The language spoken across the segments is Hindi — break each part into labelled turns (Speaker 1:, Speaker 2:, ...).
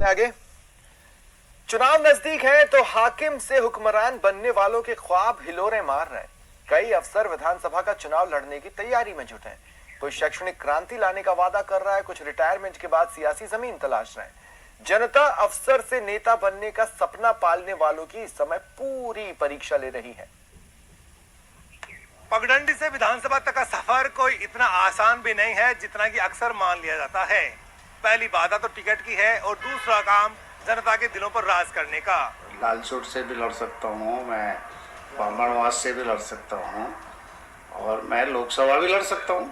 Speaker 1: आगे चुनाव नजदीक है तो हाकिम से हुक्मरान बनने वालों के ख्वाब हिलोरे मार रहे हैं। कई अफसर विधानसभा का चुनाव लड़ने की तैयारी में जुटे हैं। कोई शैक्षणिक क्रांति लाने का वादा कर रहा है, कुछ रिटायरमेंट के बाद सियासी जमीन तलाश रहे हैं। जनता अफसर से नेता बनने का सपना पालने वालों की इस समय पूरी परीक्षा ले रही है।
Speaker 2: पगडंडी से विधानसभा तक का सफर कोई इतना आसान भी नहीं है जितना कि अक्सर मान लिया जाता है। पहली बाधा तो टिकट की है और दूसरा काम जनता के दिलों पर राज करने का।
Speaker 3: लालसोट से भी लड़ सकता हूँ, मैं बामणवास से भी लड़ सकता हूँ और मैं लोकसभा भी लड़ सकता हूँ।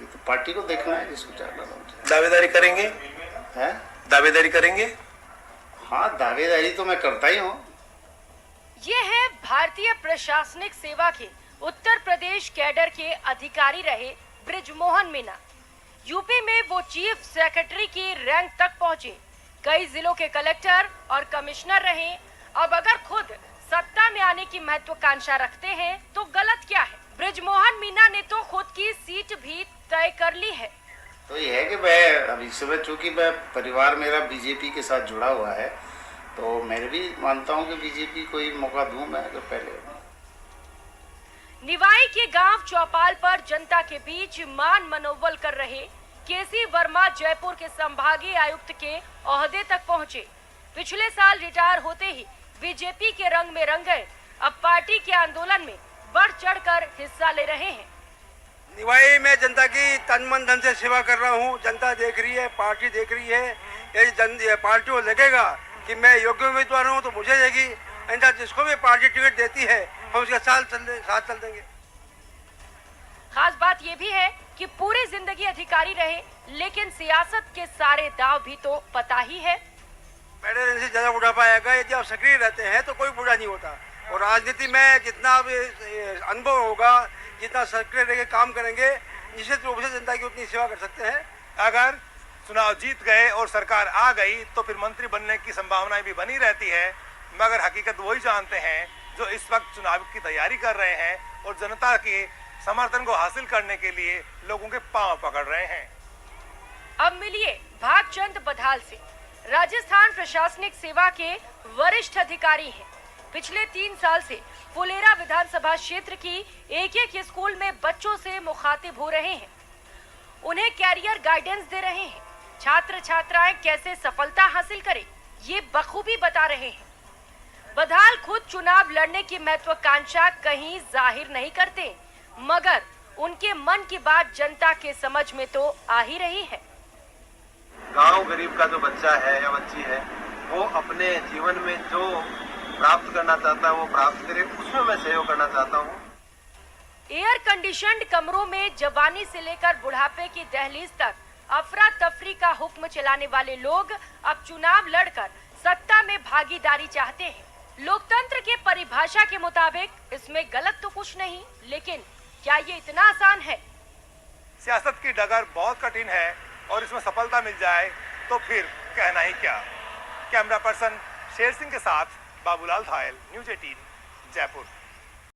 Speaker 3: तो पार्टी को देखना है जिसको चाहना है।
Speaker 1: दावेदारी करेंगे?
Speaker 3: है
Speaker 1: दावेदारी करेंगे?
Speaker 3: हाँ, दावेदारी तो मैं करता ही हूँ।
Speaker 4: ये है भारतीय प्रशासनिक सेवा के उत्तर प्रदेश कैडर के अधिकारी रहे बृजमोहन मीना। यूपी में वो चीफ सेक्रेटरी की रैंक तक पहुंचे, कई जिलों के कलेक्टर और कमिश्नर रहे। अब अगर खुद सत्ता में आने की महत्वाकांक्षा रखते हैं तो गलत क्या है? बृजमोहन मीना ने तो खुद की सीट भी तय कर ली है।
Speaker 3: तो ये है कि मैं अभी सुबह, चूंकि मैं परिवार मेरा बीजेपी के साथ जुड़ा हुआ है, तो मैं भी मानता हूँ कि बीजेपी को ही मौका दूं मैं। अगर पहले
Speaker 4: निवाई के गांव चौपाल पर जनता के बीच मान मनोबल कर रहे केसी वर्मा जयपुर के संभागीय आयुक्त के ओहदे तक पहुंचे। पिछले साल रिटायर होते ही बीजेपी के रंग में रंग गए। अब पार्टी के आंदोलन में बढ़ चढ़कर हिस्सा ले रहे हैं।
Speaker 2: निवाई में जनता की तन मन धन से सेवा कर रहा हूँ। जनता देख रही है, पार्टी देख रही है। यदि पार्टी को लगेगा कि मैं योग्य उम्मीदवार हूँ तो मुझे देगी, जिसको भी पार्टी टिकट देती है हम उसके साथ चल देंगे।
Speaker 4: खास बात ये भी है कि पूरी जिंदगी अधिकारी रहे, लेकिन सियासत के सारे दाव भी तो पता ही है।
Speaker 2: मेडल से ज्यादा बुढ़ापा आएगा। यदि आप सक्रिय रहते हैं तो कोई बूढ़ा नहीं होता। और राजनीति में जितना भी अनुभव होगा, जितना सक्रिय रह के काम करेंगे, निश्चित रूप से जनता की उतनी सेवा कर सकते हैं। अगर चुनाव जीत गए और सरकार आ गई तो फिर मंत्री बनने की संभावनाएं भी बनी रहती है, मगर हकीकत वही जानते हैं जो इस वक्त चुनाव की तैयारी कर रहे हैं और जनता के समर्थन को हासिल करने के लिए लोगों के पांव पकड़ रहे हैं।
Speaker 4: अब मिलिए भागचंद बधाल से। राजस्थान प्रशासनिक सेवा के वरिष्ठ अधिकारी हैं। पिछले 3 साल से फुलेरा विधानसभा क्षेत्र की एक स्कूल में बच्चों से मुखातिब हो रहे हैं, उन्हें कैरियर गाइडेंस दे रहे हैं। छात्र छात्राएं कैसे सफलता हासिल करें, ये बखूबी बता रहे हैं। बधाल खुद चुनाव लड़ने की महत्वाकांक्षा कहीं जाहिर नहीं करते, मगर उनके मन की बात जनता के समझ में तो आ ही रही है।
Speaker 5: गांव गरीब का जो बच्चा है या बच्ची है, वो अपने जीवन में जो प्राप्त करना चाहता है वो प्राप्त करे, उसमें मैं सहयोग करना चाहता हूँ।
Speaker 4: एयर कंडीशन्ड कमरों में जवानी से लेकर बुढ़ापे की दहलीज तक अफरा तफरी का हुक्म चलाने वाले लोग अब चुनाव लड़कर सत्ता में भागीदारी चाहते हैं। लोकतंत्र के परिभाषा के मुताबिक इसमें गलत तो कुछ नहीं, लेकिन क्या ये इतना आसान है?
Speaker 2: सियासत की डगर बहुत कठिन है और इसमें सफलता मिल जाए तो फिर कहना ही क्या। कैमरा पर्सन शेर सिंह के साथ बाबूलाल धायल, न्यूज़ 18 जयपुर।